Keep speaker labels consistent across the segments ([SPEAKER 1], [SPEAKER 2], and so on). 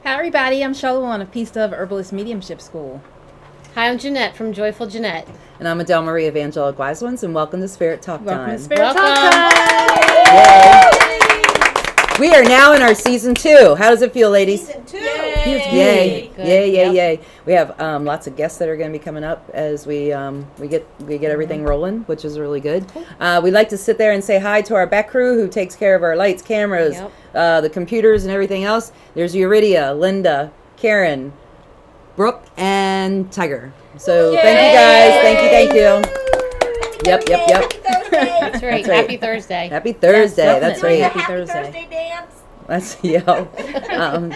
[SPEAKER 1] Hi everybody, I'm Shelowann of Peace Dove Herbalist Mediumship School.
[SPEAKER 2] Hi, I'm Jeanette from Joyful Jeanette.
[SPEAKER 3] And I'm Adele Marie of Angelic Wise Ones, and welcome to Spirit Talk
[SPEAKER 1] Welcome
[SPEAKER 3] Time.
[SPEAKER 1] to Spirit Talk
[SPEAKER 3] Yay. We are now in our season 2. How does it feel, ladies?
[SPEAKER 4] Season 2.
[SPEAKER 3] Yay.
[SPEAKER 2] Good.
[SPEAKER 3] Yay.
[SPEAKER 2] Yep.
[SPEAKER 3] We have lots of guests that are going to be coming up as we get everything rolling, which is really good. We like to sit there and say hi to our back crew who takes care of our lights, cameras, the computers, and everything else. There's Yuridia, Linda, Karen, Brooke, and Tiger. So thank you guys. Thank you. Yep.
[SPEAKER 2] That's right. Happy Thursday.
[SPEAKER 3] Happy Thursday.
[SPEAKER 1] Yes,
[SPEAKER 3] That's right.
[SPEAKER 1] Happy
[SPEAKER 4] Happy
[SPEAKER 1] Thursday.
[SPEAKER 4] Thursday dance.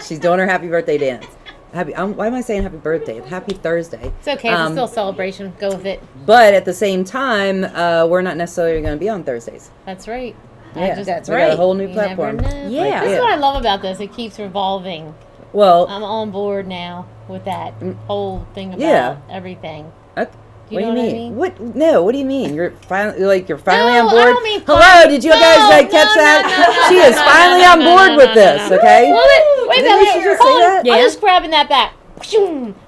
[SPEAKER 3] She's doing her happy birthday dance. Why am I saying happy birthday? Happy Thursday.
[SPEAKER 2] It's okay. It's still a celebration. Go with it.
[SPEAKER 3] But at the same time, we're not necessarily going to be on Thursdays.
[SPEAKER 2] That's right.
[SPEAKER 3] Yeah,
[SPEAKER 1] that's
[SPEAKER 3] we
[SPEAKER 1] right.
[SPEAKER 3] got a whole new
[SPEAKER 2] You
[SPEAKER 3] platform.
[SPEAKER 2] never know.
[SPEAKER 1] Yeah.
[SPEAKER 2] This is what I love about this. It keeps revolving.
[SPEAKER 3] Well,
[SPEAKER 2] I'm on board now with that whole thing about everything.
[SPEAKER 3] what do you
[SPEAKER 2] know
[SPEAKER 3] mean?
[SPEAKER 2] what I mean?
[SPEAKER 3] What do you mean? You're finally
[SPEAKER 2] No,
[SPEAKER 3] on board.
[SPEAKER 2] I don't mean
[SPEAKER 3] Hello,
[SPEAKER 2] finally.
[SPEAKER 3] did you guys catch that? She is finally on board with this. Okay.
[SPEAKER 2] Wait a
[SPEAKER 3] Didn't
[SPEAKER 2] minute.
[SPEAKER 3] she just say that?
[SPEAKER 2] I'm just grabbing that back.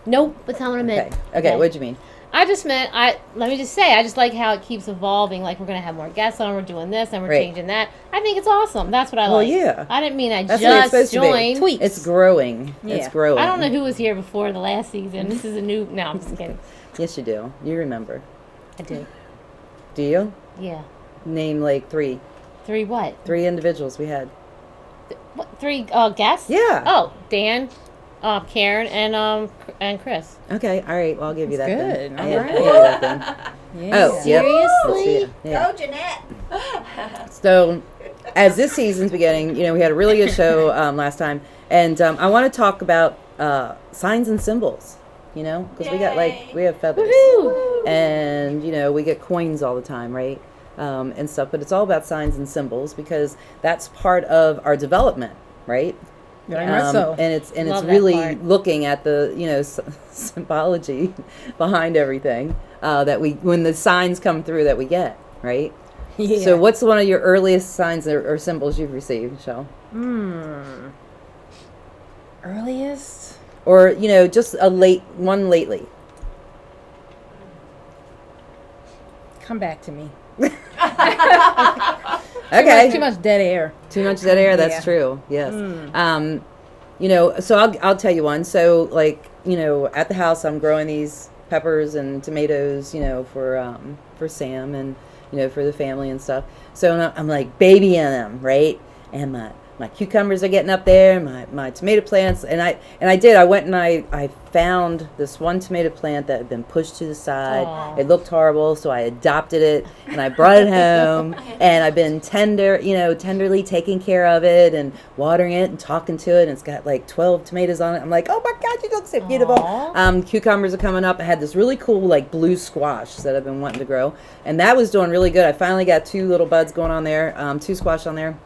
[SPEAKER 2] Nope. That's not what I meant.
[SPEAKER 3] Okay. What'd you mean?
[SPEAKER 2] I just meant, let me just say, I just like how it keeps evolving. Like, we're going to have more guests on, we're doing this, and we're changing that. I think it's awesome. That's what I like.
[SPEAKER 3] Well, yeah.
[SPEAKER 2] I didn't mean
[SPEAKER 3] That's what it's
[SPEAKER 2] just
[SPEAKER 3] supposed to be.
[SPEAKER 2] joined.
[SPEAKER 1] Tweets.
[SPEAKER 3] It's growing.
[SPEAKER 1] Yeah.
[SPEAKER 3] It's growing.
[SPEAKER 2] I don't know who was here before the last season. This is a new, no, I'm just kidding.
[SPEAKER 3] Yes, you do. You remember.
[SPEAKER 2] I do.
[SPEAKER 3] Do you?
[SPEAKER 2] Yeah.
[SPEAKER 3] Name like 3
[SPEAKER 2] what?
[SPEAKER 3] individuals we had.
[SPEAKER 2] What, 3 guests?
[SPEAKER 3] Yeah.
[SPEAKER 2] Oh, Dan, Karen, and Chris.
[SPEAKER 3] Okay. All right. Well, I'll give you that.
[SPEAKER 1] Good.
[SPEAKER 3] Then.
[SPEAKER 1] All
[SPEAKER 3] Yeah,
[SPEAKER 1] right.
[SPEAKER 3] I'll give you that then.
[SPEAKER 1] Yeah.
[SPEAKER 3] Oh, yep.
[SPEAKER 2] Seriously?
[SPEAKER 3] Yeah.
[SPEAKER 4] Go, Jeanette.
[SPEAKER 3] So, as this season's beginning, we had a really good show last time, and I want to talk about signs and symbols. Because we have feathers,
[SPEAKER 2] Woohoo!
[SPEAKER 3] and we get coins all the time, right? And stuff. But it's all about signs and symbols because that's part of our development, right?
[SPEAKER 1] Very much so.
[SPEAKER 3] And it's
[SPEAKER 2] Love that
[SPEAKER 3] really
[SPEAKER 2] part.
[SPEAKER 3] looking at the symbology behind everything that when the signs come through that we get, right?
[SPEAKER 1] Yeah.
[SPEAKER 3] So what's one of your earliest signs or symbols you've received, Shel?
[SPEAKER 1] Earliest?
[SPEAKER 3] Or just a one lately.
[SPEAKER 1] Come back to me.
[SPEAKER 3] Okay.
[SPEAKER 1] Too much dead air.
[SPEAKER 3] Too much dead air. That's
[SPEAKER 1] Yeah.
[SPEAKER 3] true. Yes. So I'll tell you one. So at the house I'm growing these peppers and tomatoes, for Sam and for the family and stuff. So I'm like babying them, right? And my cucumbers are getting up there, my tomato plants, and I went and I found this one tomato plant that had been pushed to the side.
[SPEAKER 2] Aww.
[SPEAKER 3] It looked horrible, so I adopted it and I brought it home, and I've been tenderly taking care of it and watering it and talking to it, and it's got like 12 tomatoes on it. I'm like, oh my God, you look so beautiful.
[SPEAKER 2] Aww.
[SPEAKER 3] Cucumbers are coming up. I had this really cool like blue squash that I've been wanting to grow, and that was doing really good. I finally got 2 little buds going on there, 2 squash on there.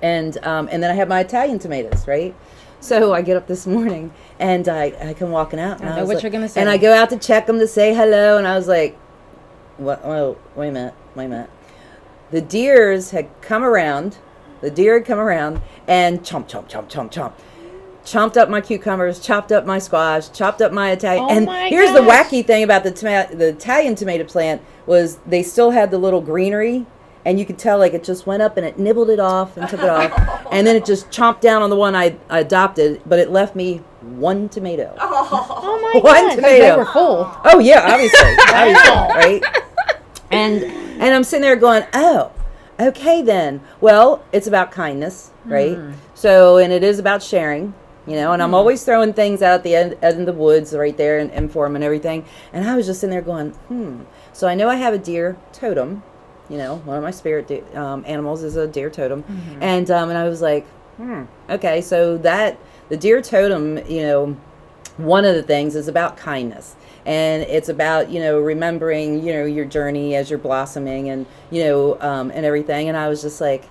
[SPEAKER 3] And then I have my Italian tomatoes, right? So I get up this morning and I come walking out. And
[SPEAKER 1] I know what you're gonna say.
[SPEAKER 3] And I go out to check them to say hello, and I was like, "What? Oh, wait a minute." The deers had come around. And chomped up my cucumbers, chopped up my squash, chopped up my Italian.
[SPEAKER 2] Oh
[SPEAKER 3] and
[SPEAKER 2] my
[SPEAKER 3] here's the
[SPEAKER 2] gosh.
[SPEAKER 3] wacky thing about the Italian tomato plant was they still had the little greenery. And you could tell, like, it just went up and it nibbled it off and took it off. And then it just chomped down on the one I adopted, but it left me 1 tomato.
[SPEAKER 2] Oh my
[SPEAKER 3] One
[SPEAKER 2] God.
[SPEAKER 3] tomato.
[SPEAKER 1] They were full.
[SPEAKER 3] Oh, yeah, obviously, right? And I'm sitting there going, oh, okay then. Well, it's about kindness, right? So, and it is about sharing, and I'm always throwing things out at the end of the woods right there and for them and everything. And I was just sitting there going, So I know I have a deer totem. One of my spirit animals is a deer totem. And I was like, okay, so the deer totem, one of the things is about kindness. And it's about, remembering, your journey as you're blossoming and, and everything. And I was just like,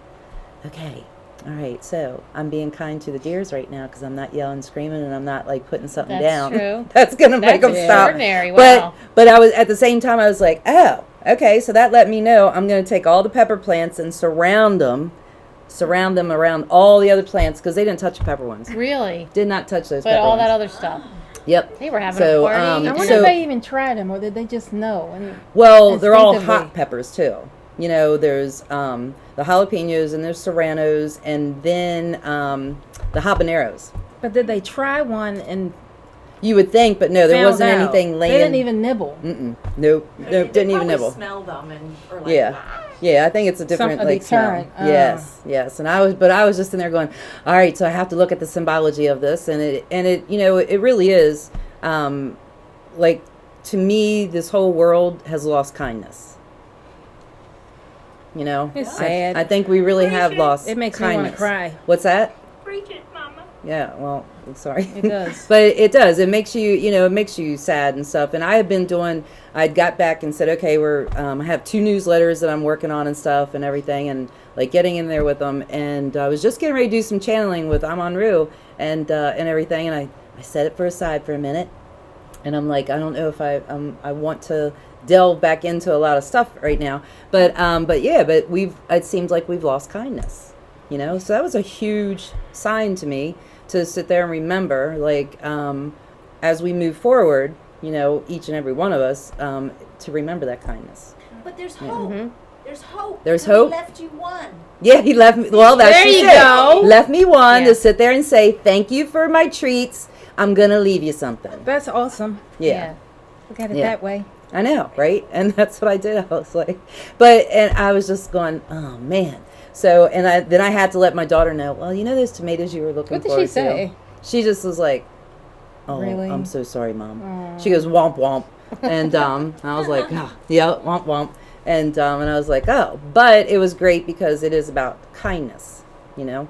[SPEAKER 3] okay, all right, so I'm being kind to the deers right now because I'm not yelling, screaming, and I'm not, like, putting something down.
[SPEAKER 2] True.
[SPEAKER 3] That's going to make them stop.
[SPEAKER 2] Extraordinary. Wow.
[SPEAKER 3] But I was, at the same time, I was like, oh, okay, so that let me know I'm going to take all the pepper plants and surround them surround them around all the other plants because they didn't touch the pepper ones.
[SPEAKER 2] Really?
[SPEAKER 3] Did not touch those
[SPEAKER 2] But
[SPEAKER 3] pepper
[SPEAKER 2] all
[SPEAKER 3] ones.
[SPEAKER 2] that other stuff.
[SPEAKER 3] Yep.
[SPEAKER 2] They were having
[SPEAKER 3] So,
[SPEAKER 2] a party.
[SPEAKER 1] I wonder
[SPEAKER 3] So-
[SPEAKER 1] if they even tried them, or did they just know?
[SPEAKER 3] Well, they're all
[SPEAKER 1] Instinctively.
[SPEAKER 3] hot peppers too. You know, there's the jalapenos and there's serranos and then the habaneros.
[SPEAKER 1] But did they try one and
[SPEAKER 3] You would think, but no, there
[SPEAKER 1] found
[SPEAKER 3] wasn't
[SPEAKER 1] out?
[SPEAKER 3] anything laying.
[SPEAKER 1] They didn't even nibble.
[SPEAKER 3] Nope,
[SPEAKER 4] They
[SPEAKER 3] didn't even
[SPEAKER 4] probably
[SPEAKER 3] nibble.
[SPEAKER 4] smell them or like,
[SPEAKER 3] Yeah. Yeah, I think it's a different
[SPEAKER 1] a
[SPEAKER 3] like smell.
[SPEAKER 1] deterrent.
[SPEAKER 3] Yes. And I was just in there going, all right, so I have to look at the symbology of this, and it you know, it really is, like, to me, this whole world has lost kindness. You know,
[SPEAKER 1] It's sad.
[SPEAKER 3] I think we really have lost.
[SPEAKER 1] It makes me wanna
[SPEAKER 3] kindness.
[SPEAKER 1] cry.
[SPEAKER 3] What's that?
[SPEAKER 4] Preach it, mama.
[SPEAKER 3] Yeah, well, I'm sorry.
[SPEAKER 1] It does.
[SPEAKER 3] But it does. It makes you, you know, it makes you sad and stuff. And I have been doing, I got back and said, okay, I have 2 newsletters that I'm working on and stuff and everything, and like getting in there with them. And I was just getting ready to do some channeling with I'm on Rue and everything. And I set it aside for a minute. And I'm like, I don't know if I want to delve back into a lot of stuff right now. But it seems like we've lost kindness, you know? So that was a huge sign to me to sit there and remember, like, as we move forward, you know, each and every one of us, to remember that kindness.
[SPEAKER 4] But there's hope.
[SPEAKER 2] Mm-hmm.
[SPEAKER 4] There's hope.
[SPEAKER 3] There's
[SPEAKER 4] He
[SPEAKER 3] hope?
[SPEAKER 4] left you one.
[SPEAKER 3] Yeah, he left me. Well, that's
[SPEAKER 2] There
[SPEAKER 3] just
[SPEAKER 2] you
[SPEAKER 3] it.
[SPEAKER 2] go.
[SPEAKER 3] Left me one
[SPEAKER 2] Yeah.
[SPEAKER 3] to sit there and say, thank you for my treats. I'm going to leave you something.
[SPEAKER 1] That's awesome.
[SPEAKER 3] Yeah.
[SPEAKER 1] Look at it
[SPEAKER 3] Yeah.
[SPEAKER 1] that way.
[SPEAKER 3] I know, right? And that's what I did. I was like, and I was just going, oh man. So, and then I had to let my daughter know, well, you know those tomatoes you were looking
[SPEAKER 1] What did
[SPEAKER 3] for?
[SPEAKER 1] she say?
[SPEAKER 3] She just was like, oh,
[SPEAKER 1] Really?
[SPEAKER 3] I'm so sorry, Mom.
[SPEAKER 1] Aw.
[SPEAKER 3] She goes, womp womp. And I was like, oh, yeah, womp womp. And I was like, oh, but it was great because it is about kindness, you know?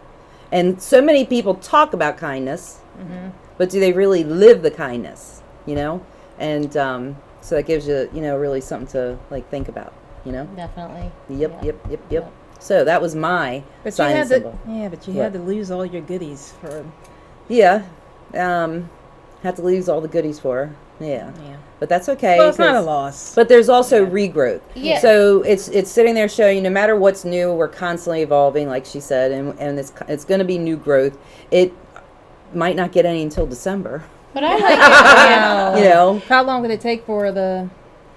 [SPEAKER 3] And so many people talk about kindness, but do they really live the kindness, you know? And so that gives you, you know, really something to like think about, you know?
[SPEAKER 2] Definitely.
[SPEAKER 3] Yep,
[SPEAKER 2] Yeah.
[SPEAKER 3] yep. So that was my
[SPEAKER 1] But
[SPEAKER 3] sign
[SPEAKER 1] you
[SPEAKER 3] and
[SPEAKER 1] had
[SPEAKER 3] symbol.
[SPEAKER 1] but you
[SPEAKER 3] What?
[SPEAKER 1] had to lose all your goodies for.
[SPEAKER 3] Yeah. Had to lose all the goodies for her. Yeah.
[SPEAKER 1] Yeah.
[SPEAKER 3] But that's okay.
[SPEAKER 1] Well, it's not a
[SPEAKER 3] 'cause-
[SPEAKER 1] loss.
[SPEAKER 3] But there's also regrowth.
[SPEAKER 2] Yeah.
[SPEAKER 3] So it's sitting there showing you no matter what's new, we're constantly evolving, like she said, and it's going to be new growth. It might not get any until December.
[SPEAKER 2] But I like it. Yeah.
[SPEAKER 3] You know,
[SPEAKER 1] How long would it take for this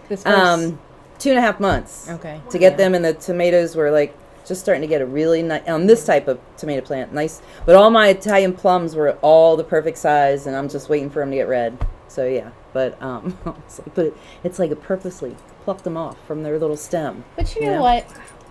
[SPEAKER 1] first?
[SPEAKER 3] 2.5 months.
[SPEAKER 1] Okay.
[SPEAKER 3] To get them, and the tomatoes were like just starting to get a really nice on this type of tomato plant. Nice, but all my Italian plums were all the perfect size, and I'm just waiting for them to get red. So yeah, but it's like it purposely plucked them off from their little stem.
[SPEAKER 2] But you know what?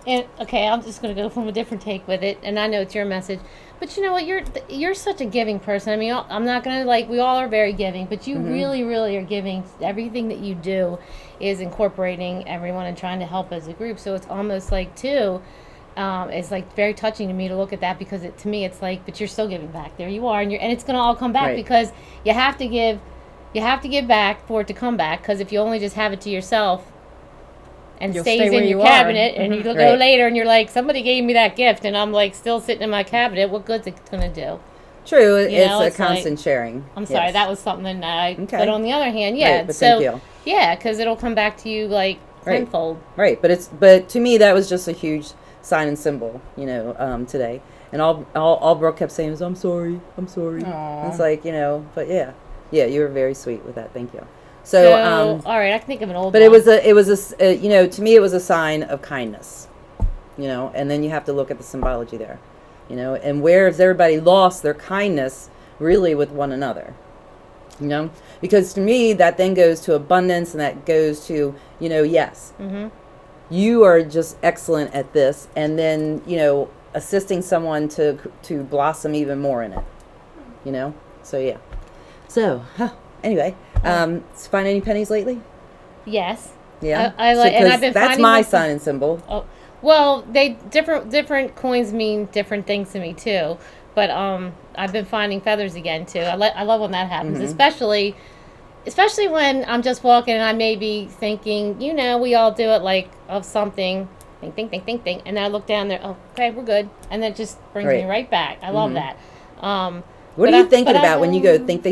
[SPEAKER 2] And okay, I'm just going to go from a different take with it, and I know it's your message. But you know what? You're such a giving person. I mean, I'm not going to we all are very giving, but you really, really are giving. Everything that you do is incorporating everyone and trying to help as a group. So it's almost like it's like very touching to me to look at that because to me it's like, but you're still giving back. There you are, and it's going to all come back
[SPEAKER 3] Right.
[SPEAKER 2] because you have to give. You have to give back for it to come back. Because if you only just have it to yourself. And
[SPEAKER 1] You'll
[SPEAKER 2] stays
[SPEAKER 1] stay where
[SPEAKER 2] in your
[SPEAKER 1] you are.
[SPEAKER 2] cabinet, and you go
[SPEAKER 3] Right.
[SPEAKER 2] later, and you're like, somebody gave me that gift, and I'm like still sitting in my cabinet. What good's it gonna do?
[SPEAKER 3] True,
[SPEAKER 2] You know,
[SPEAKER 3] it's
[SPEAKER 2] it's
[SPEAKER 3] a constant sharing.
[SPEAKER 2] I'm sorry,
[SPEAKER 3] Yes.
[SPEAKER 2] that was something that I.
[SPEAKER 3] Okay.
[SPEAKER 2] But on the other hand, yeah.
[SPEAKER 3] Right, but
[SPEAKER 2] so
[SPEAKER 3] thank you.
[SPEAKER 2] yeah, because it'll come back to you like
[SPEAKER 3] Right.
[SPEAKER 2] tenfold.
[SPEAKER 3] Right, but to me that was just a huge sign and symbol, you know, today. And all Brooke kept saying was, I'm sorry.
[SPEAKER 1] Aw.
[SPEAKER 3] It's like, you know, but yeah, you were very sweet with that. Thank you.
[SPEAKER 2] So,
[SPEAKER 3] So,
[SPEAKER 2] all right, I can think of an old.
[SPEAKER 3] but
[SPEAKER 2] one.
[SPEAKER 3] it was a you know, to me it was a sign of kindness, you know, and then you have to look at the symbology there, you know, and where has everybody lost their kindness really with one another, you know, because to me that then goes to abundance, and that goes to, you know, yes, you are just excellent at this, and then, you know, assisting someone to blossom even more in it, you know, so yeah. So anyway, find any pennies lately?
[SPEAKER 2] Yes.
[SPEAKER 3] Yeah,
[SPEAKER 2] I like, and
[SPEAKER 3] 'cause
[SPEAKER 2] I've been
[SPEAKER 3] that's
[SPEAKER 2] finding
[SPEAKER 3] my
[SPEAKER 2] one-
[SPEAKER 3] sign and symbol.
[SPEAKER 2] Oh, well, they different coins mean different things to me too. But I've been finding feathers again too. I love when that happens, especially when I'm just walking and I may be thinking, you know, we all do it like of something, think, and then I look down there. Oh, okay, we're good, and that just brings me
[SPEAKER 3] Right.
[SPEAKER 2] right back. I love that.
[SPEAKER 3] What
[SPEAKER 2] but
[SPEAKER 3] are you
[SPEAKER 2] I-
[SPEAKER 3] thinking
[SPEAKER 2] but I
[SPEAKER 3] about when you go
[SPEAKER 2] don't-
[SPEAKER 3] think?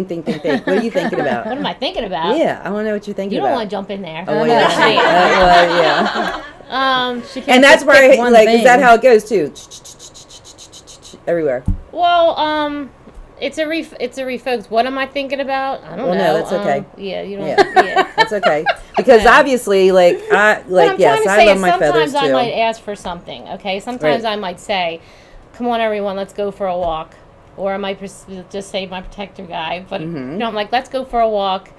[SPEAKER 3] What are you thinking about?
[SPEAKER 2] What am I thinking about?
[SPEAKER 3] Yeah, I want to know what you're thinking
[SPEAKER 2] You don't
[SPEAKER 3] about.
[SPEAKER 2] want to jump in there.
[SPEAKER 3] Oh, yeah. Yeah.
[SPEAKER 1] She can't
[SPEAKER 3] And that's
[SPEAKER 1] just
[SPEAKER 3] where,
[SPEAKER 1] pick one
[SPEAKER 3] like, is that
[SPEAKER 1] thing.
[SPEAKER 3] how it goes too? everywhere.
[SPEAKER 2] Well, it's a refocus. What am I thinking about? I don't know.
[SPEAKER 3] No, that's okay.
[SPEAKER 2] Yeah, you don't.
[SPEAKER 3] Yeah.
[SPEAKER 2] Yeah.
[SPEAKER 3] That's okay. Because obviously,
[SPEAKER 2] What I'm
[SPEAKER 3] yes,
[SPEAKER 2] trying to
[SPEAKER 3] I
[SPEAKER 2] say
[SPEAKER 3] love
[SPEAKER 2] is
[SPEAKER 3] my feathers
[SPEAKER 2] sometimes I
[SPEAKER 3] too.
[SPEAKER 2] might ask for something. Okay, sometimes
[SPEAKER 3] Right.
[SPEAKER 2] I might say, "Come on, everyone, let's go for a walk," or I might just say my protector guy. But I'm like, "Let's go for a walk."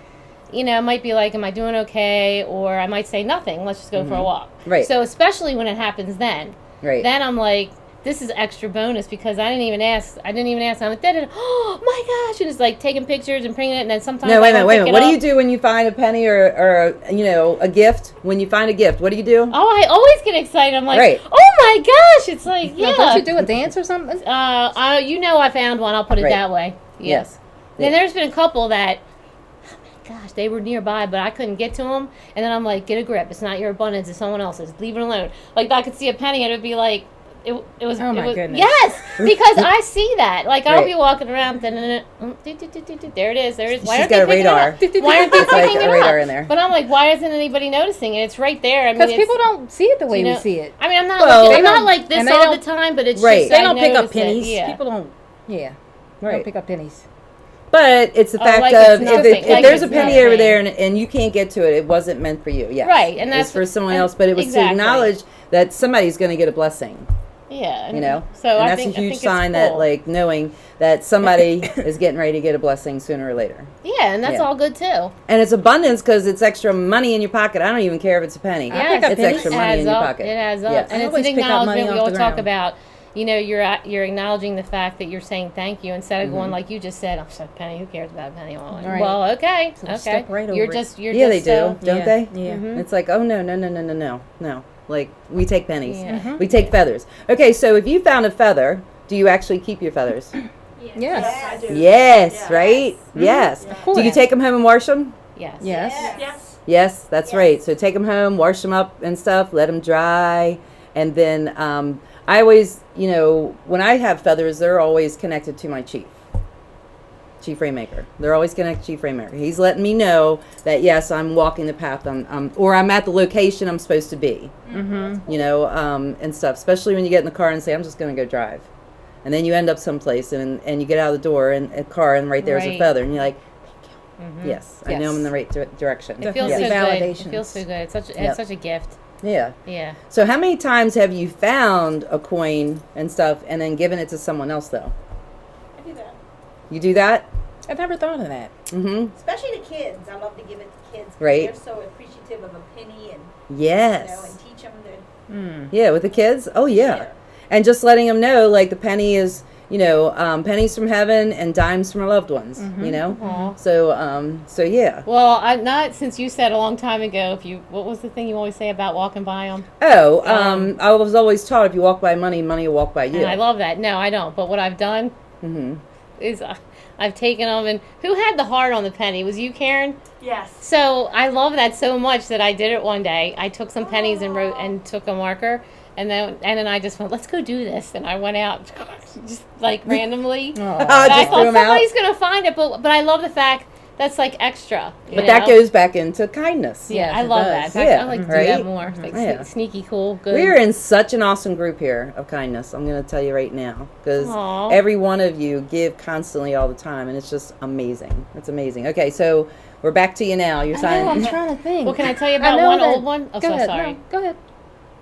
[SPEAKER 2] You know, it might be like, "Am I doing okay?" Or I might say nothing. Let's just go for a walk.
[SPEAKER 3] Right.
[SPEAKER 2] So especially when it happens, then I'm like, this is extra bonus because I didn't even ask. I'm like, oh my gosh, and it's like taking pictures and printing it, and then sometimes
[SPEAKER 3] No, wait a
[SPEAKER 2] I
[SPEAKER 3] minute.
[SPEAKER 2] don't
[SPEAKER 3] What
[SPEAKER 2] pick
[SPEAKER 3] do
[SPEAKER 2] it
[SPEAKER 3] you
[SPEAKER 2] up.
[SPEAKER 3] do when you find a penny or a gift? When you find a gift, what do you do?
[SPEAKER 2] Oh, I always get excited. I'm like,
[SPEAKER 3] Right.
[SPEAKER 2] oh my gosh! It's like,
[SPEAKER 1] Now,
[SPEAKER 2] yeah.
[SPEAKER 1] don't you do a dance or something?
[SPEAKER 2] You know, I found one. I'll put it
[SPEAKER 3] Right.
[SPEAKER 2] that way.
[SPEAKER 3] Yes.
[SPEAKER 2] Then there's been a couple that, oh my gosh, they were nearby, but I couldn't get to them. And then I'm like, get a grip. It's not your abundance. It's someone else's. Leave it alone. Like I could see a penny, and it would be like, it was.
[SPEAKER 1] Oh, my
[SPEAKER 2] it was,
[SPEAKER 1] goodness.
[SPEAKER 2] Yes, because I see that. Like I'll
[SPEAKER 3] Right.
[SPEAKER 2] be walking around, there it is. There it is. Why
[SPEAKER 3] She's
[SPEAKER 2] aren't
[SPEAKER 3] got
[SPEAKER 2] they
[SPEAKER 3] a
[SPEAKER 2] picking
[SPEAKER 3] radar.
[SPEAKER 2] it up? Why aren't they
[SPEAKER 3] It's like
[SPEAKER 2] picking
[SPEAKER 3] a
[SPEAKER 2] it
[SPEAKER 3] radar
[SPEAKER 2] up?
[SPEAKER 3] in there.
[SPEAKER 2] But I'm like, why isn't anybody noticing it? It's right there. I mean,
[SPEAKER 1] Because
[SPEAKER 2] it's-
[SPEAKER 1] people don't see it the way
[SPEAKER 2] you know,
[SPEAKER 1] we see it.
[SPEAKER 2] I mean, I'm not.
[SPEAKER 3] Well,
[SPEAKER 2] looking,
[SPEAKER 3] they
[SPEAKER 2] I'm not
[SPEAKER 1] don't-
[SPEAKER 2] like this
[SPEAKER 1] and they
[SPEAKER 2] all the
[SPEAKER 1] don't-
[SPEAKER 2] time, but it's
[SPEAKER 3] Right.
[SPEAKER 2] just
[SPEAKER 1] They
[SPEAKER 2] I
[SPEAKER 1] don't pick up
[SPEAKER 2] notice it,
[SPEAKER 1] pennies.
[SPEAKER 2] Yeah.
[SPEAKER 1] People don't. Yeah. They
[SPEAKER 3] Right.
[SPEAKER 1] don't pick up pennies.
[SPEAKER 3] But it's the fact
[SPEAKER 2] like
[SPEAKER 3] of
[SPEAKER 2] it's
[SPEAKER 3] if
[SPEAKER 2] nothing,
[SPEAKER 3] if
[SPEAKER 2] like
[SPEAKER 3] there's a
[SPEAKER 2] it's
[SPEAKER 3] penny
[SPEAKER 2] nothing.
[SPEAKER 3] over there and you can't get to it, it wasn't meant for you. Yes.
[SPEAKER 2] Right, and
[SPEAKER 3] it's
[SPEAKER 2] that's-
[SPEAKER 3] for someone
[SPEAKER 2] and-
[SPEAKER 3] else. But it was
[SPEAKER 2] exactly.
[SPEAKER 3] to acknowledge that somebody's going to get a blessing.
[SPEAKER 2] Yeah, and
[SPEAKER 3] You know,
[SPEAKER 2] So
[SPEAKER 3] and
[SPEAKER 2] I
[SPEAKER 3] that's
[SPEAKER 2] think
[SPEAKER 3] a huge
[SPEAKER 2] it's
[SPEAKER 3] sign
[SPEAKER 2] cool.
[SPEAKER 3] that like knowing that somebody is getting ready to get a blessing sooner or later.
[SPEAKER 2] Yeah, and that's
[SPEAKER 3] Yeah.
[SPEAKER 2] all good too.
[SPEAKER 3] And it's abundance because it's extra money in your pocket. I don't even care if it's a penny.
[SPEAKER 2] Yeah,
[SPEAKER 1] pick up
[SPEAKER 3] it's
[SPEAKER 1] pennies.
[SPEAKER 3] extra
[SPEAKER 2] It
[SPEAKER 3] money
[SPEAKER 2] adds
[SPEAKER 3] in your
[SPEAKER 2] up.
[SPEAKER 3] pocket.
[SPEAKER 2] It adds up,
[SPEAKER 3] Yes.
[SPEAKER 2] and
[SPEAKER 1] I
[SPEAKER 2] it's an
[SPEAKER 1] always pick up money
[SPEAKER 2] acknowledgement. We
[SPEAKER 1] off
[SPEAKER 2] all
[SPEAKER 1] the
[SPEAKER 2] talk
[SPEAKER 1] ground.
[SPEAKER 2] about. You know, you're acknowledging the fact that you're saying thank you instead of going like you just said. I'm so penny. Who cares about a penny?
[SPEAKER 1] Right.
[SPEAKER 2] Well, okay,
[SPEAKER 1] So
[SPEAKER 2] okay.
[SPEAKER 1] step right
[SPEAKER 2] you're
[SPEAKER 1] over it.
[SPEAKER 2] just you're
[SPEAKER 3] Yeah, they
[SPEAKER 2] just
[SPEAKER 3] do, don't
[SPEAKER 1] Yeah.
[SPEAKER 3] they?
[SPEAKER 1] Yeah.
[SPEAKER 3] It's like, oh no. Like we take pennies.
[SPEAKER 2] Yeah.
[SPEAKER 3] We take feathers. Okay, so if you found a feather, do you actually keep your feathers?
[SPEAKER 1] Yes.
[SPEAKER 4] I do.
[SPEAKER 3] Yes, right? Yes.
[SPEAKER 1] course.
[SPEAKER 3] Do you take them home and wash them?
[SPEAKER 2] Yes.
[SPEAKER 1] Yes.
[SPEAKER 4] Yes.
[SPEAKER 3] Yes, that's
[SPEAKER 4] Yes.
[SPEAKER 3] right. So take them home, wash them up and stuff, let them dry, and then I always, when I have feathers, they're always connected to my chief rainmaker. They're always connected to chief rainmaker. He's letting me know that yes, I'm walking the path, or I'm at the location I'm supposed to be. And stuff. Especially when you get in the car and say, I'm just going to go drive, and then you end up someplace and you get out of the door and a car and right there's a
[SPEAKER 2] Right.
[SPEAKER 3] feather and you're like, yes, I know I'm in the
[SPEAKER 1] Yes.
[SPEAKER 3] right direction.
[SPEAKER 2] It feels
[SPEAKER 3] yes.
[SPEAKER 2] so good. It
[SPEAKER 1] Validations.
[SPEAKER 2] feels so good. It's such
[SPEAKER 3] Yep.
[SPEAKER 2] it's such a gift.
[SPEAKER 3] Yeah.
[SPEAKER 2] Yeah.
[SPEAKER 3] So how many times have you found a coin and stuff and then given it to someone else though?
[SPEAKER 4] I do that.
[SPEAKER 3] You do that?
[SPEAKER 1] I never thought of that.
[SPEAKER 3] Mm-hmm.
[SPEAKER 4] Especially to kids. I love to give it to kids. 'Cause
[SPEAKER 3] Right.
[SPEAKER 4] They're so appreciative of a penny and
[SPEAKER 3] Yes.
[SPEAKER 4] and teach them to
[SPEAKER 3] Yeah, with the kids? Oh yeah.
[SPEAKER 4] share.
[SPEAKER 3] And just letting them know like the penny is, pennies from heaven and dimes from our loved ones,
[SPEAKER 2] Aw.
[SPEAKER 3] So yeah.
[SPEAKER 2] Well, I'm not since you said a long time ago. What was the thing you always say about walking by them?
[SPEAKER 3] Oh, I was always taught if you walk by money, money will walk by you.
[SPEAKER 2] And I love that. No, I don't. But what I've done is I've taken them and who had the heart on the penny? Was you, Karen?
[SPEAKER 4] Yes.
[SPEAKER 2] So I love that so much that I did it one day. I took some pennies and wrote and took a marker, and then I just went, let's go do this. And I went out just like randomly. And I
[SPEAKER 3] Just
[SPEAKER 2] thought
[SPEAKER 3] threw 'em out.
[SPEAKER 2] somebody's gonna find it, but I love the fact that's like extra.
[SPEAKER 3] But that
[SPEAKER 2] know?
[SPEAKER 3] goes back into kindness.
[SPEAKER 2] Yeah,
[SPEAKER 1] Yes,
[SPEAKER 2] I
[SPEAKER 1] it
[SPEAKER 2] love
[SPEAKER 1] does.
[SPEAKER 2] that. In fact,
[SPEAKER 3] Yeah,
[SPEAKER 2] I like to do
[SPEAKER 3] right?
[SPEAKER 2] that more. It's like
[SPEAKER 3] Yeah.
[SPEAKER 2] sneaky cool, good.
[SPEAKER 3] We are in such an awesome group here of kindness. I'm going to tell you right now because
[SPEAKER 2] Aw.
[SPEAKER 3] every one of you give constantly all the time, and it's just amazing. It's amazing. Okay, so we're back to you now. You're
[SPEAKER 1] I know, I'm
[SPEAKER 3] signing.
[SPEAKER 1] trying to think.
[SPEAKER 2] Well, can I tell you
[SPEAKER 1] I
[SPEAKER 2] about
[SPEAKER 1] know
[SPEAKER 2] one
[SPEAKER 1] that-
[SPEAKER 2] old one? Oh,
[SPEAKER 1] Go
[SPEAKER 2] so
[SPEAKER 1] ahead.
[SPEAKER 2] sorry.
[SPEAKER 1] No, go ahead.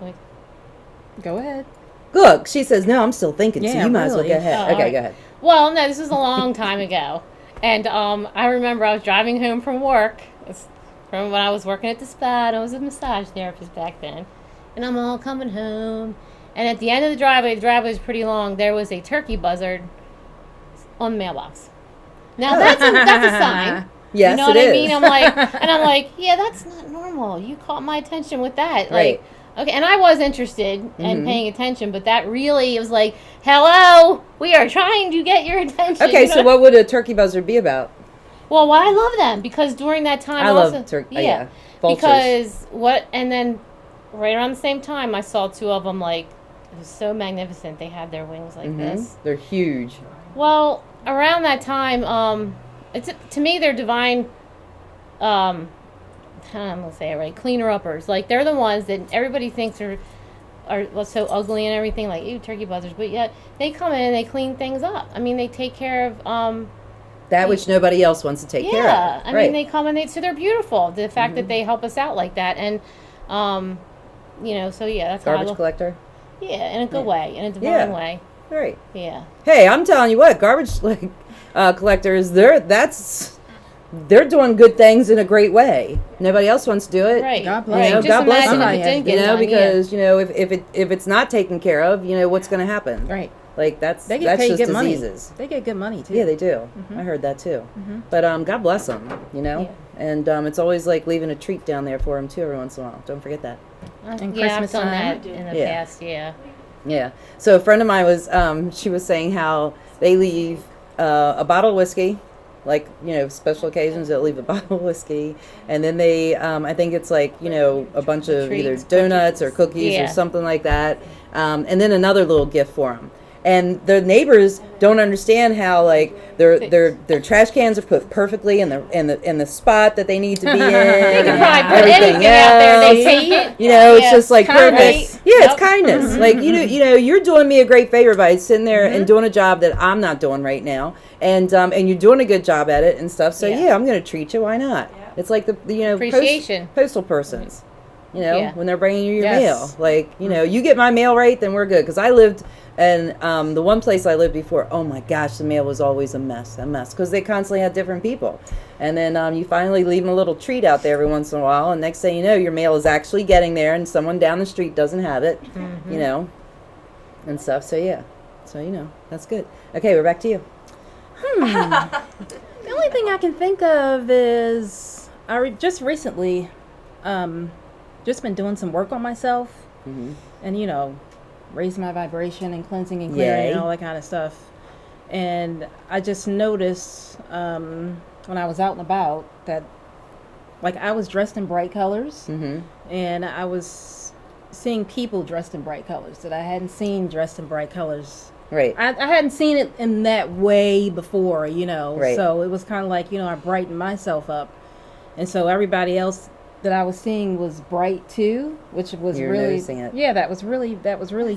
[SPEAKER 2] Wait.
[SPEAKER 1] Go ahead.
[SPEAKER 3] Look, she says, no, I'm still thinking, so
[SPEAKER 1] Yeah,
[SPEAKER 3] you might as well
[SPEAKER 1] really.
[SPEAKER 3] go ahead.
[SPEAKER 2] Oh,
[SPEAKER 3] Okay,
[SPEAKER 2] alright.
[SPEAKER 3] go ahead.
[SPEAKER 2] Well, no, this was a long time ago. And I remember I was driving home from work. It's from when I was working at the spa. And I was a massage therapist back then. And I'm all coming home. And at the end of the driveway was pretty long, there was a turkey buzzard on the mailbox. Now, that's a sign.
[SPEAKER 3] Yes,
[SPEAKER 2] You know
[SPEAKER 3] it
[SPEAKER 2] what I
[SPEAKER 3] is.
[SPEAKER 2] mean? I'm like, yeah, that's not normal. You caught my attention with that.
[SPEAKER 3] Right.
[SPEAKER 2] Like, okay, and I was interested in paying attention, but that really it was like, hello, we are trying to get your attention.
[SPEAKER 3] Okay,
[SPEAKER 2] you
[SPEAKER 3] so
[SPEAKER 2] know?
[SPEAKER 3] what would a turkey buzzard be about?
[SPEAKER 2] Well, I love them because during that time,
[SPEAKER 3] I
[SPEAKER 2] also,
[SPEAKER 3] love turkey.
[SPEAKER 2] Yeah,
[SPEAKER 3] Vultures.
[SPEAKER 2] because and then right around the same time, I saw two of them. Like it was so magnificent. They had their wings like this.
[SPEAKER 3] They're huge.
[SPEAKER 2] Well, around that time, it's to me they're divine. I'm gonna say it right. Cleaner uppers. Like they're the ones that everybody thinks are are so ugly and everything, like ew, turkey buzzards, but yet they come in and they clean things up. I mean, they take care of
[SPEAKER 3] that which nobody else wants to take care of.
[SPEAKER 2] Yeah, I mean, they come and so they're beautiful. The fact that they help us out like that, and so yeah, that's
[SPEAKER 3] Garbage
[SPEAKER 2] how I look.
[SPEAKER 3] Collector.
[SPEAKER 2] Yeah, in a good way, in a divine way.
[SPEAKER 3] Right.
[SPEAKER 2] Yeah.
[SPEAKER 3] Hey, I'm telling you what, garbage collectors, they're doing good things in a great way. Nobody else wants to do it.
[SPEAKER 2] Right.
[SPEAKER 1] God bless.
[SPEAKER 2] Just
[SPEAKER 3] God bless
[SPEAKER 2] imagine
[SPEAKER 3] them.
[SPEAKER 2] if it didn't get done,
[SPEAKER 3] because if it's not taken care of, what's going to happen?
[SPEAKER 1] Right.
[SPEAKER 3] Like that's
[SPEAKER 1] They get paid
[SPEAKER 3] just
[SPEAKER 1] good money.
[SPEAKER 3] diseases.
[SPEAKER 1] They get good money too.
[SPEAKER 3] Yeah, they do. I heard that too. But God bless them.
[SPEAKER 2] Yeah.
[SPEAKER 3] And it's always like leaving a treat down there for them too every once in a while. Don't forget that.
[SPEAKER 1] And
[SPEAKER 2] yeah, I've
[SPEAKER 1] Christmas
[SPEAKER 2] done
[SPEAKER 1] time.
[SPEAKER 2] that in the
[SPEAKER 3] Yeah.
[SPEAKER 2] past. Yeah.
[SPEAKER 3] Yeah. So a friend of mine was, she was saying how they leave a bottle of whiskey, like, special occasions they'll leave a bottle of whiskey, and then they, I think it's like, a bunch of either
[SPEAKER 2] Treats,
[SPEAKER 3] donuts or cookies
[SPEAKER 2] Yeah.
[SPEAKER 3] or something like that, and then another little gift for them. And the neighbors don't understand how like their trash cans are put perfectly in the spot that they need to be in.
[SPEAKER 2] They can
[SPEAKER 3] and
[SPEAKER 2] probably put
[SPEAKER 3] everything
[SPEAKER 2] anything out there. They
[SPEAKER 3] else.
[SPEAKER 2] take it.
[SPEAKER 3] It's
[SPEAKER 2] Yeah.
[SPEAKER 3] just like
[SPEAKER 1] Kindness.
[SPEAKER 3] perfect. Yeah,
[SPEAKER 2] Yep.
[SPEAKER 3] it's kindness. Like you're doing me a great favor by sitting there and doing a job that I'm not doing right now, and you're doing a good job at it and stuff. So
[SPEAKER 2] Yeah.
[SPEAKER 3] yeah, I'm going to treat you. Why not? It's like the
[SPEAKER 2] Appreciation.
[SPEAKER 3] postal persons.
[SPEAKER 2] Yeah.
[SPEAKER 3] When they're bringing you your
[SPEAKER 1] Yes.
[SPEAKER 3] mail, like you get my mail right, then we're good. Because I lived. And the one place I lived before, oh my gosh, the mail was always a mess, because they constantly had different people. And then you finally leave them a little treat out there every once in a while, and next thing you know, your mail is actually getting there, and someone down the street doesn't have it, and stuff. So yeah, that's good. Okay, we're back to you.
[SPEAKER 1] The only thing I can think of is just recently, just been doing some work on myself, and raising my vibration and cleansing and clearing
[SPEAKER 3] Yay.
[SPEAKER 1] and all that kind of stuff. And I just noticed when I was out and about that, like, I was dressed in bright colors, and I was seeing people dressed in bright colors that I hadn't seen dressed in bright colors.
[SPEAKER 3] Right.
[SPEAKER 1] I hadn't seen it in that way before,
[SPEAKER 3] Right.
[SPEAKER 1] So it was kind of like, I brightened myself up. And so everybody else that I was seeing was bright too, which was
[SPEAKER 3] You're
[SPEAKER 1] really
[SPEAKER 3] noticing it.
[SPEAKER 1] Yeah, that was really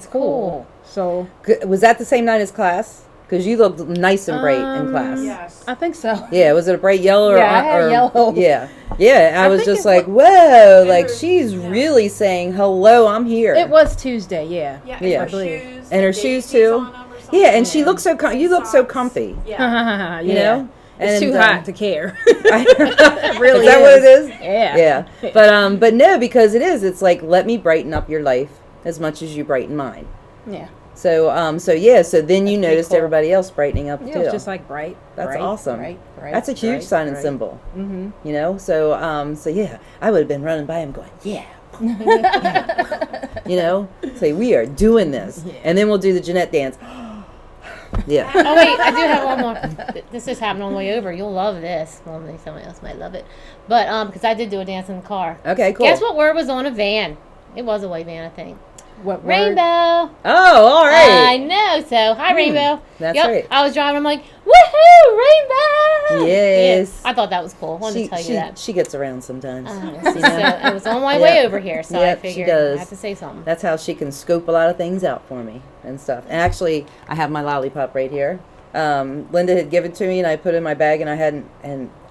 [SPEAKER 1] cool. So
[SPEAKER 3] Was that the same night as class? Because you looked nice and bright in class.
[SPEAKER 4] Yes.
[SPEAKER 1] I think so.
[SPEAKER 3] Yeah, was it a bright yellow?
[SPEAKER 1] Yeah, I had yellow.
[SPEAKER 3] Yeah, yeah. I was
[SPEAKER 1] think
[SPEAKER 3] just
[SPEAKER 1] it
[SPEAKER 3] like,
[SPEAKER 1] wa-
[SPEAKER 3] whoa, like she's really saying hello. I'm here.
[SPEAKER 1] It was Tuesday, yeah.
[SPEAKER 4] Yeah,
[SPEAKER 3] Yeah.
[SPEAKER 4] and her shoes.
[SPEAKER 3] And her
[SPEAKER 4] the
[SPEAKER 3] shoes,
[SPEAKER 4] daisies
[SPEAKER 3] too.
[SPEAKER 4] on 'em or something.
[SPEAKER 3] Yeah, and she looks so. You look so
[SPEAKER 4] Socks.
[SPEAKER 3] comfy.
[SPEAKER 4] Yeah.
[SPEAKER 3] You know.
[SPEAKER 1] It's
[SPEAKER 3] And,
[SPEAKER 1] too hot to care.
[SPEAKER 3] It
[SPEAKER 1] really
[SPEAKER 3] is that what it is?
[SPEAKER 1] Yeah.
[SPEAKER 3] Yeah. But no, because it is. It's like, let me brighten up your life as much as you brighten mine.
[SPEAKER 1] Yeah.
[SPEAKER 3] So so then you
[SPEAKER 1] pretty
[SPEAKER 3] noticed
[SPEAKER 1] cool.
[SPEAKER 3] everybody else brightening up
[SPEAKER 1] Yeah,
[SPEAKER 3] too.
[SPEAKER 1] it was just like bright.
[SPEAKER 3] That's
[SPEAKER 1] bright,
[SPEAKER 3] awesome.
[SPEAKER 1] Bright.
[SPEAKER 3] That's a huge sign and symbol.
[SPEAKER 1] Mm-hmm.
[SPEAKER 3] So yeah, I would have been running by him going, yeah. Say we are doing this, and then we'll do the Jeanette dance. Yeah.
[SPEAKER 2] Oh wait, I do have one more. This just happened on the way over. You'll love this. Well, maybe somebody else might love it, but because I did do a dance in the car.
[SPEAKER 3] Okay, cool.
[SPEAKER 2] Guess what word was on a van? It was a white van, I think.
[SPEAKER 1] What word?
[SPEAKER 2] Rainbow.
[SPEAKER 3] Oh, all right.
[SPEAKER 2] I know. So hi, Rainbow.
[SPEAKER 3] That's
[SPEAKER 2] Yep.
[SPEAKER 3] right.
[SPEAKER 2] I was driving. I'm like, woohoo, Rainbow.
[SPEAKER 3] Yes.
[SPEAKER 2] Yeah, I thought that was cool. I wanted to tell you that.
[SPEAKER 3] She gets around sometimes.
[SPEAKER 2] So it was on my way over here, so
[SPEAKER 3] Yep,
[SPEAKER 2] I
[SPEAKER 3] she
[SPEAKER 2] figured
[SPEAKER 3] does.
[SPEAKER 2] I had to say something.
[SPEAKER 3] That's how she can scope a lot of things out for me and stuff. And actually, I have my lollipop right here. Linda had given it to me, and I put it in my bag, and I hadn't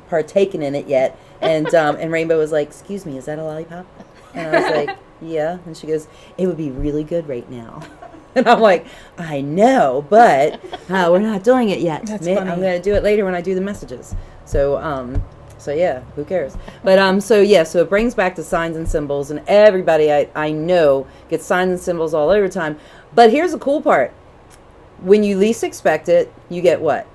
[SPEAKER 3] partaken in it yet. And and Rainbow was like, "Excuse me, is that a lollipop?" And I was like, "Yeah." And she goes, "It would be really good right now." And I'm like, "I know, but we're not doing it yet.
[SPEAKER 1] That's
[SPEAKER 3] I'm
[SPEAKER 1] funny.
[SPEAKER 3] going to do it later when I do the messages." So so yeah, who cares? But so it brings back to signs and symbols, and everybody I know gets signs and symbols all over the time. But here's the cool part. When you least expect it, you get what?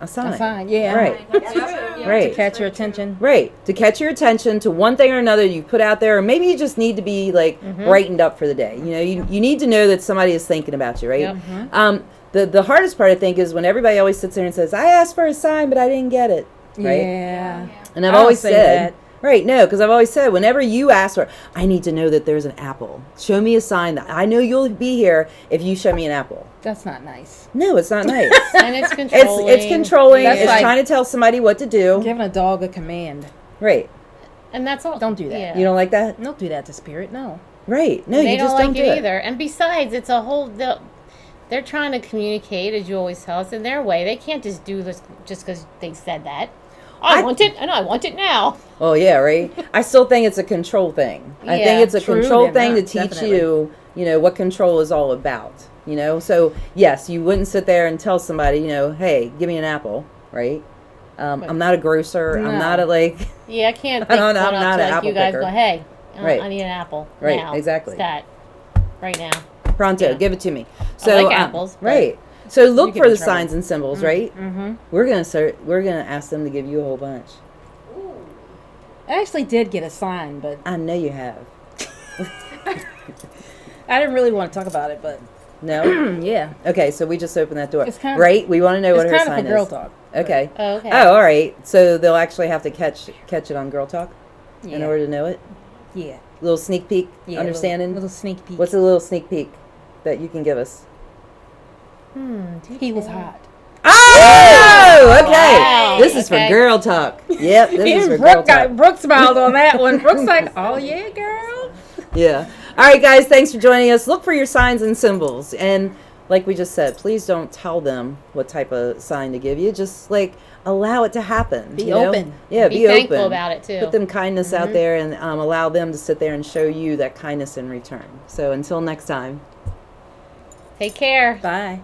[SPEAKER 3] A sign.
[SPEAKER 1] A sign, yeah.
[SPEAKER 3] Right.
[SPEAKER 4] That's true. Yeah.
[SPEAKER 3] Right.
[SPEAKER 1] To catch your attention.
[SPEAKER 3] Right. To catch your attention to one thing or another you put out there, or maybe you just need to be like brightened up for the day. You need to know that somebody is thinking about you, right?
[SPEAKER 2] Yep.
[SPEAKER 3] The hardest part I think is when everybody always sits there and says, "I asked for a sign, but I didn't get it." Right?
[SPEAKER 1] Yeah.
[SPEAKER 3] And I've
[SPEAKER 1] I don't
[SPEAKER 3] always
[SPEAKER 1] say
[SPEAKER 3] said,
[SPEAKER 1] that.
[SPEAKER 3] right, no, because I've always said, whenever you ask for, I need to know that there's an apple. Show me a sign that I know you'll be here if you show me an apple.
[SPEAKER 1] That's not nice.
[SPEAKER 3] No, it's not nice.
[SPEAKER 2] And it's controlling.
[SPEAKER 3] It's controlling.
[SPEAKER 1] That's
[SPEAKER 3] It's
[SPEAKER 1] like-
[SPEAKER 3] trying to tell somebody what to do.
[SPEAKER 1] Giving a dog a command.
[SPEAKER 3] Right.
[SPEAKER 2] And that's all.
[SPEAKER 1] Don't do that.
[SPEAKER 2] Yeah.
[SPEAKER 3] You don't like that?
[SPEAKER 1] Don't do that to spirit, no.
[SPEAKER 3] Right. No,
[SPEAKER 2] They
[SPEAKER 3] you just
[SPEAKER 2] don't
[SPEAKER 3] don't
[SPEAKER 2] like
[SPEAKER 3] do
[SPEAKER 2] it
[SPEAKER 3] it.
[SPEAKER 2] either. And besides, it's a whole. They're trying to communicate, as you always tell us, in their way. They can't just do this just because they said that. I want it, and I want it now.
[SPEAKER 3] Oh, yeah, right? I still think it's a control thing. I
[SPEAKER 2] Yeah,
[SPEAKER 3] think it's a
[SPEAKER 1] true,
[SPEAKER 3] control
[SPEAKER 1] yeah,
[SPEAKER 3] thing to
[SPEAKER 1] no,
[SPEAKER 3] teach
[SPEAKER 1] definitely.
[SPEAKER 3] you, what control is all about, So, yes, you wouldn't sit there and tell somebody, hey, give me an apple, right? I'm not a grocer. I'm
[SPEAKER 1] No.
[SPEAKER 3] not a,
[SPEAKER 2] Yeah, I can't
[SPEAKER 3] I
[SPEAKER 2] think
[SPEAKER 3] don't know,
[SPEAKER 2] one
[SPEAKER 3] I'm
[SPEAKER 2] up
[SPEAKER 3] not
[SPEAKER 2] to
[SPEAKER 3] an
[SPEAKER 2] like
[SPEAKER 3] apple
[SPEAKER 2] you guys
[SPEAKER 3] picker.
[SPEAKER 2] go, hey,
[SPEAKER 3] Right.
[SPEAKER 2] I need an apple
[SPEAKER 3] Right,
[SPEAKER 2] now.
[SPEAKER 3] exactly.
[SPEAKER 2] Stat. Right now.
[SPEAKER 3] pronto,
[SPEAKER 2] Yeah.
[SPEAKER 3] give it to me. So,
[SPEAKER 2] like apples, but
[SPEAKER 3] right. So look
[SPEAKER 1] get
[SPEAKER 3] for
[SPEAKER 1] in
[SPEAKER 3] the
[SPEAKER 1] trouble.
[SPEAKER 3] signs and symbols, right?
[SPEAKER 1] Mm-hmm.
[SPEAKER 3] We're gonna ask them to give you a whole bunch.
[SPEAKER 4] Ooh.
[SPEAKER 1] I actually did get a sign, but
[SPEAKER 3] I know you have.
[SPEAKER 1] I didn't really want to talk about it. But
[SPEAKER 3] No?
[SPEAKER 1] yeah,
[SPEAKER 3] Okay, so we just opened that door.
[SPEAKER 1] It's kind of-
[SPEAKER 3] right? We want to know what
[SPEAKER 1] it's
[SPEAKER 3] her
[SPEAKER 1] kind of
[SPEAKER 3] sign
[SPEAKER 1] for girl
[SPEAKER 3] is.
[SPEAKER 1] talk.
[SPEAKER 3] Okay.
[SPEAKER 2] Oh, okay.
[SPEAKER 3] Oh, all right. So they'll actually have to catch it on Girl Talk
[SPEAKER 1] Yeah.
[SPEAKER 3] in order to know it.
[SPEAKER 1] Yeah.
[SPEAKER 3] Little sneak peek,
[SPEAKER 1] Yeah.
[SPEAKER 3] understanding.
[SPEAKER 1] Little sneak peek.
[SPEAKER 3] What's a little sneak peek that you can give us?
[SPEAKER 1] He was hot.
[SPEAKER 3] Oh, okay.
[SPEAKER 2] Wow.
[SPEAKER 3] This is for
[SPEAKER 2] Okay.
[SPEAKER 3] Girl Talk. Yep, this is for
[SPEAKER 1] Even
[SPEAKER 3] Girl Talk.
[SPEAKER 1] Brooke smiled on that one. Brooke's like, "Oh yeah, girl."
[SPEAKER 3] Yeah. All right, guys. Thanks for joining us. Look for your signs and symbols, and like we just said, please don't tell them what type of sign to give you. Just allow it to happen.
[SPEAKER 1] Be
[SPEAKER 3] you know?
[SPEAKER 1] open.
[SPEAKER 3] Yeah,
[SPEAKER 2] Be
[SPEAKER 3] be
[SPEAKER 2] thankful
[SPEAKER 3] open
[SPEAKER 2] about it, too.
[SPEAKER 3] Put them kindness out there, and allow them to sit there and show you that kindness in return. So until next time.
[SPEAKER 2] Take care.
[SPEAKER 1] Bye.